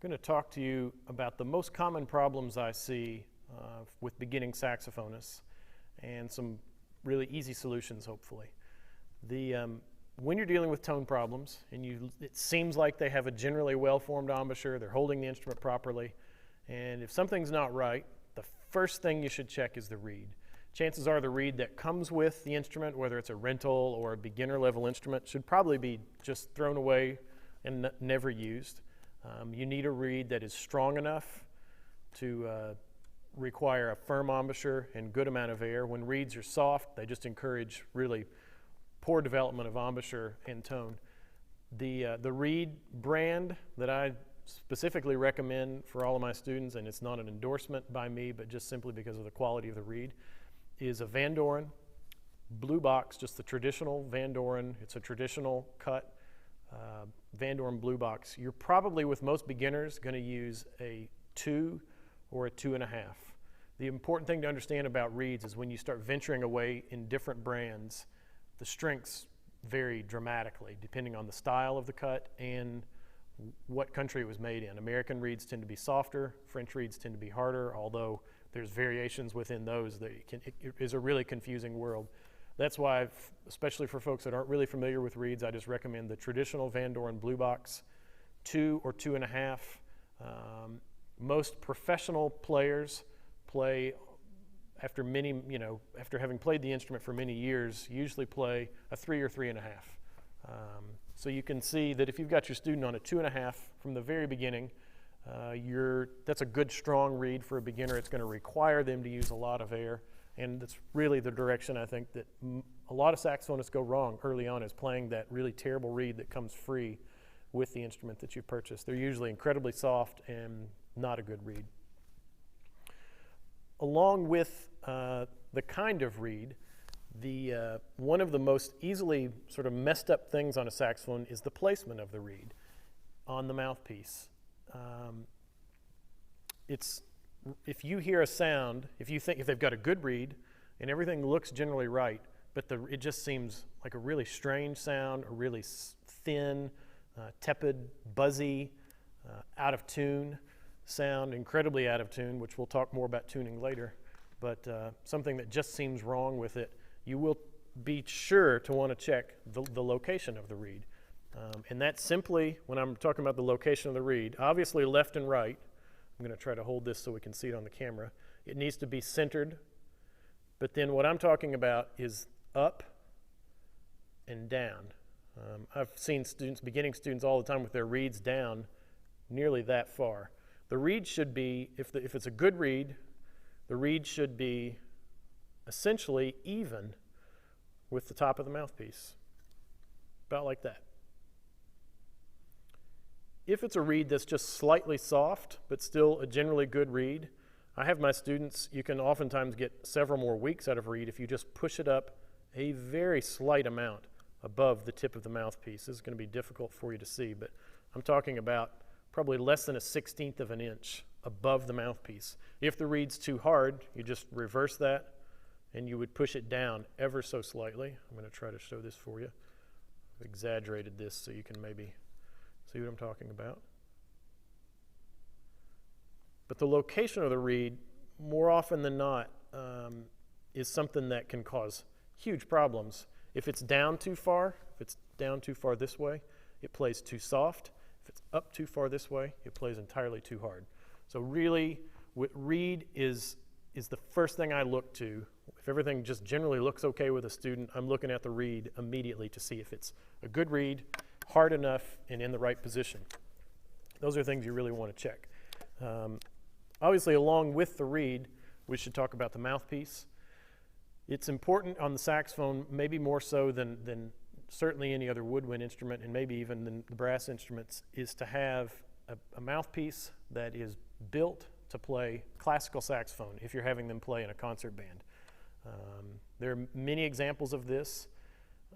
going to talk to you about the most common problems I see with beginning saxophonists and some really easy solutions, hopefully. When you're dealing with tone problems and it seems like they have a generally well-formed embouchure, they're holding the instrument properly, and if something's not right, the first thing you should check is the reed. Chances are the reed that comes with the instrument, whether it's a rental or a beginner level instrument, should probably be just thrown away and never used. You need a reed that is strong enough to require a firm embouchure and good amount of air. When reeds are soft, they just encourage really poor development of embouchure and tone. The reed brand that I specifically recommend for all of my students, and it's not an endorsement by me, but just simply because of the quality of the reed, is a Van Doren blue box, just the traditional Van Doren. It's a traditional cut Van Doren blue box. You're probably, with most beginners, going to use a 2 or a 2.5. The important thing to understand about reeds is when you start venturing away in different brands, the strengths vary dramatically depending on the style of the cut and what country it was made in. American reeds tend to be softer, French reeds tend to be harder, although there's variations within those that it is a really confusing world. That's why, especially for folks that aren't really familiar with reeds, I just recommend the traditional Van Doren blue box, 2 or 2.5. Most professional players play after having played the instrument for many years, usually play a 3 or 3.5. So you can see that if you've got your student on a 2.5 from the very beginning, that's a good strong reed for a beginner. It's going to require them to use a lot of air, and that's really the direction I think that a lot of saxophonists go wrong early on, is playing that really terrible reed that comes free with the instrument that you purchase. They're usually incredibly soft and not a good reed. Along with the kind of reed, one of the most easily sort of messed up things on a saxophone is the placement of the reed on the mouthpiece. If you hear a sound, if they've got a good reed and everything looks generally right, but it just seems like a really strange sound, a really thin, tepid, buzzy, out of tune sound, incredibly out of tune, which we'll talk more about tuning later, but something that just seems wrong with it, you will be sure to want to check the location of the reed. And that's simply, when I'm talking about the location of the reed, obviously left and right. I'm going to try to hold this so we can see it on the camera. It needs to be centered, but then what I'm talking about is up and down. I've seen beginning students all the time with their reeds down nearly that far. The reed should be, if it's a good reed, the reed should be essentially even with the top of the mouthpiece, about like that. If it's a reed that's just slightly soft, but still a generally good reed, I have my students, you can oftentimes get several more weeks out of a reed if you just push it up a very slight amount above the tip of the mouthpiece. This is going to be difficult for you to see, but I'm talking about probably less than a 1/16 of an inch above the mouthpiece. If the reed's too hard, you just reverse that and you would push it down ever so slightly. I'm going to try to show this for you. I've exaggerated this so you can maybe see what I'm talking about. But the location of the reed, more often than not, is something that can cause huge problems. If it's down too far, this way, it plays too soft. If it's up too far this way, it plays entirely too hard. So really, reed is the first thing I look to. If everything just generally looks okay with a student, I'm looking at the reed immediately to see if it's a good reed, hard enough, and in the right position. Those are things you really want to check. Obviously, along with the reed, we should talk about the mouthpiece. It's important on the saxophone, maybe more so than certainly any other woodwind instrument, and maybe even than the brass instruments, is to have a mouthpiece that is built to play classical saxophone if you're having them play in a concert band. There are many examples of this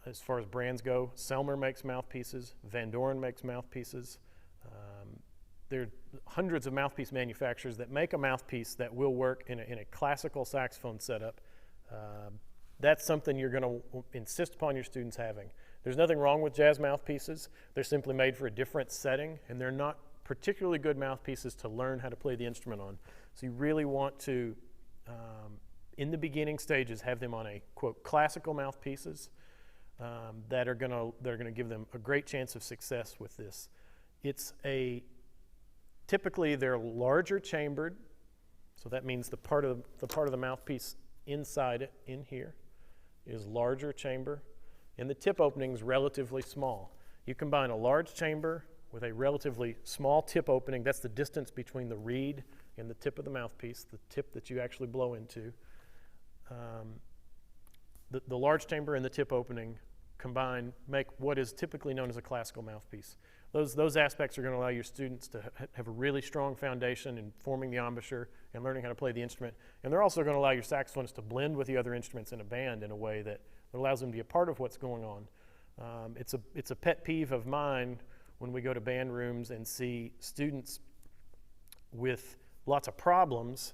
as far as brands go. Selmer makes mouthpieces, Van Doren makes mouthpieces. There are hundreds of mouthpiece manufacturers that make a mouthpiece that will work in a classical saxophone setup. That's something you're going to insist upon your students having. There's nothing wrong with jazz mouthpieces. They're simply made for a different setting, and they're not particularly good mouthpieces to learn how to play the instrument on. So you really want to, in the beginning stages, have them on a, quote, classical mouthpieces that are gonna give them a great chance of success with this. Typically they're larger chambered, so that means the part of the mouthpiece inside it, in here, is larger chamber, and the tip opening is relatively small. You combine a large chamber with a relatively small tip opening. That's the distance between the reed and the tip of the mouthpiece, the tip that you actually blow into. The large chamber and the tip opening combined make what is typically known as a classical mouthpiece. Those aspects are going to allow your students to have a really strong foundation in forming the embouchure and learning how to play the instrument. And they're also going to allow your saxophonists to blend with the other instruments in a band in a way that allows them to be a part of what's going on. It's a pet peeve of mine when we go to band rooms and see students with lots of problems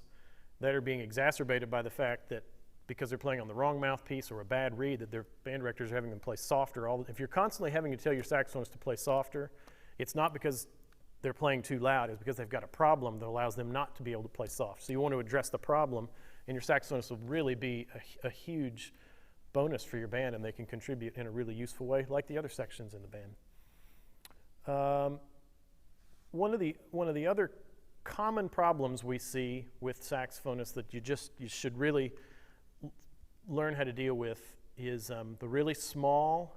that are being exacerbated by the fact that because they're playing on the wrong mouthpiece or a bad reed, that their band directors are having them play softer. If you're constantly having to tell your saxophonists to play softer, it's not because they're playing too loud, it's because they've got a problem that allows them not to be able to play soft. So you want to address the problem, and your saxophonist will really be a huge bonus for your band, and they can contribute in a really useful way, like the other sections in the band. One of the other common problems we see with saxophonists that you should really learn how to deal with is the really small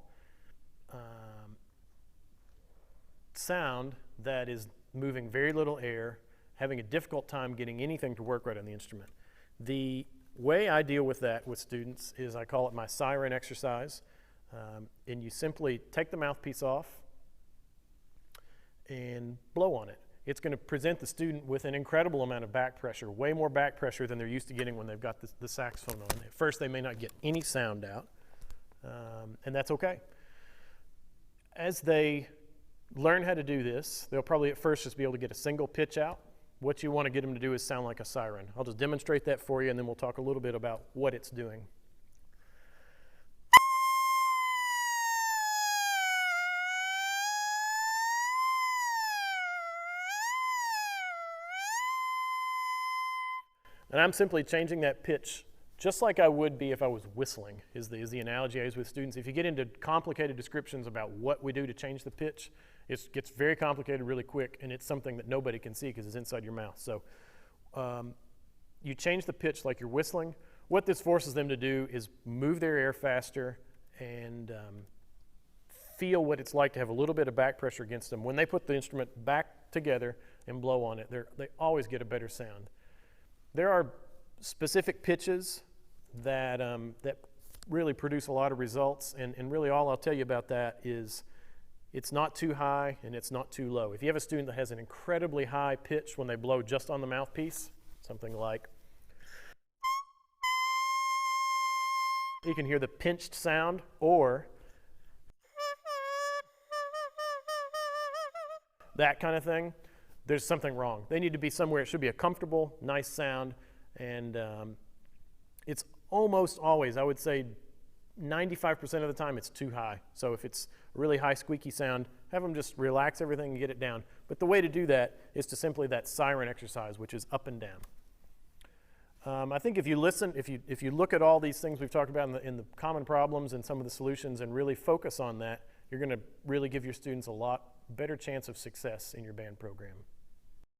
sound that is moving very little air, having a difficult time getting anything to work right on the instrument. The way I deal with that with students is I call it my Siren Exercise, and you simply take the mouthpiece off and blow on it. It's going to present the student with an incredible amount of back pressure, way more back pressure than they're used to getting when they've got the saxophone on. At first they may not get any sound out, and that's okay. As they learn how to do this, they'll probably at first just be able to get a single pitch out. What you want to get them to do is sound like a siren. I'll just demonstrate that for you, and then we'll talk a little bit about what it's doing. And I'm simply changing that pitch just like I would be if I was whistling, is the analogy I use with students. If you get into complicated descriptions about what we do to change the pitch, it gets very complicated really quick, and it's something that nobody can see because it's inside your mouth. So you change the pitch like you're whistling. What this forces them to do is move their air faster and feel what it's like to have a little bit of back pressure against them. When they put the instrument back together and blow on it, they always get a better sound. There are specific pitches that really produce a lot of results, and really all I'll tell you about that is it's not too high and it's not too low. If you have a student that has an incredibly high pitch when they blow just on the mouthpiece, something like, you can hear the pinched sound, or that kind of thing, there's something wrong. They need to be somewhere, it should be a comfortable, nice sound, and it's almost always, I would say 95% of the time, it's too high. So if it's a really high squeaky sound, have them just relax everything and get it down. But the way to do that is to simply that siren exercise, which is up and down. I think if you listen, if you look at all these things we've talked about in the common problems and some of the solutions and really focus on that, you're going to really give your students a lot better chance of success in your band program.